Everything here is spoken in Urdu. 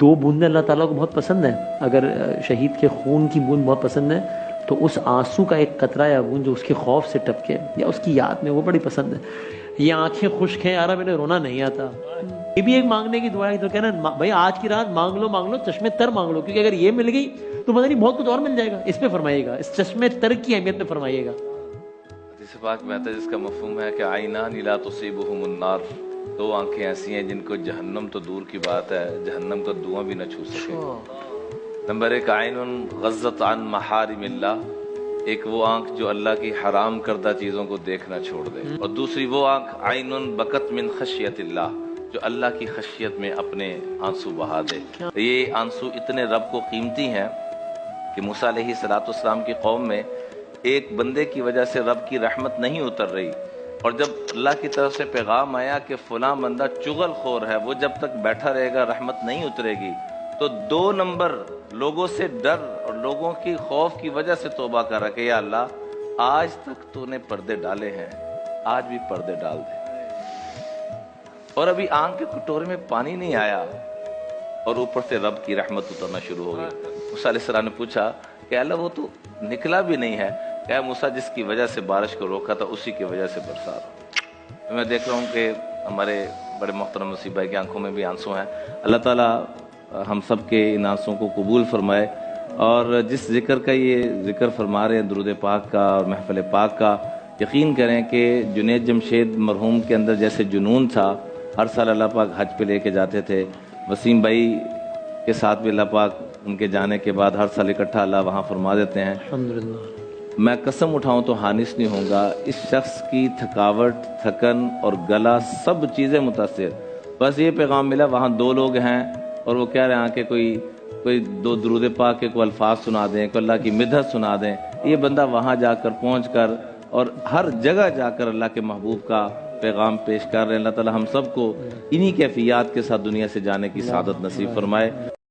دو بوندیں اللہ تعالیٰ کو بہت پسند ہیں. اگر شہید کے خون کی بوند بہت پسند ہے تو اس آنسو کا ایک قطرہ یا بوند جو اس کے خوف سے ٹپکے یا اس کی یاد میں، وہ بڑی پسند ہے. یہ آنکھیں خشک ہیں یارا میرے رونا نہیں آتا، یہ بھی ایک مانگنے کی دعا ہے. تو کہنا بھائی آج کی رات مانگ لو چشمے تر مانگ لو، کیونکہ اگر یہ مل گئی تو پتہ نہیں بہت کچھ اور مل جائے گا. اس پہ فرمائیے گا، اس چشمے تر کی اہمیت پہ فرمائیے گا. حدیث پاک میں آتا ہے جس کا مفہوم ہے کہ عینان لا تصیبہم النار، دو آنکھیں ایسی ہیں جن کو جہنم تو دور کی بات ہے، جہنم کا دھواں بھی نہ چھو سکے. نمبر ایک عین غضت عن محارم اللہ، ایک وہ آنکھ جو اللہ کی حرام کردہ چیزوں کو دیکھنا چھوڑ دے، اور دوسری وہ آنکھ عین بکت من خشیت اللہ، جو اللہ کی خشیت میں اپنے آنسو بہا دے. یہ آنسو اتنے رب کو قیمتی ہیں کہ موسیٰ علیہ السلام کی قوم میں ایک بندے کی وجہ سے رب کی رحمت نہیں اتر رہی، اور جب اللہ کی طرف سے پیغام آیا کہ فلاں بندہ چغل خور ہے، وہ جب تک بیٹھا رہے گا رحمت نہیں اترے گی، تو 2 نمبر لوگوں سے ڈر اور لوگوں کی خوف کی وجہ سے توبہ کر رہا کہ یا اللہ آج تک تو نے پردے ڈالے ہیں، آج بھی پردے ڈال دے. اور ابھی آنکھ کے کٹورے میں پانی نہیں آیا اور اوپر سے رب کی رحمت اترنا شروع ہو گئی. موسیٰ علیہ السلام نے پوچھا کہ اللہ وہ تو نکلا بھی نہیں ہے. کہ موسیٰ جس کی وجہ سے بارش کو روکا تھا اسی کی وجہ سے برسات ہو. میں دیکھ رہا ہوں کہ ہمارے بڑے محترم مسیح بھائی کی آنکھوں میں بھی آنسو ہیں. اللہ تعالیٰ ہم سب کے ان آنسوں کو قبول فرمائے. اور جس ذکر کا یہ ذکر فرما رہے ہیں درود پاک کا اور محفل پاک کا، یقین کریں کہ جنید جمشید مرحوم کے اندر جیسے جنون تھا، ہر سال اللہ پاک حج پہ لے کے جاتے تھے. وسیم بھائی کے ساتھ بھی اللہ پاک ان کے جانے کے بعد ہر سال اکٹھا اللہ وہاں فرما دیتے ہیں. الحمدللہ. میں قسم اٹھاؤں تو حانس نہیں ہوں گا، اس شخص کی تھکاوٹ، تھکن اور گلا سب چیزیں متاثر. بس یہ پیغام ملا وہاں 2 لوگ ہیں اور وہ کہہ رہے ہیں کہ کوئی 2 درود پاک کے کوئی الفاظ سنا دیں، کوئی اللہ کی مدحت سنا دیں. یہ بندہ وہاں جا کر پہنچ کر اور ہر جگہ جا کر اللہ کے محبوب کا پیغام پیش کر رہے ہیں. اللہ تعالی ہم سب کو انہی کیفیات کے ساتھ دنیا سے جانے کی سعادت نصیب فرمائے.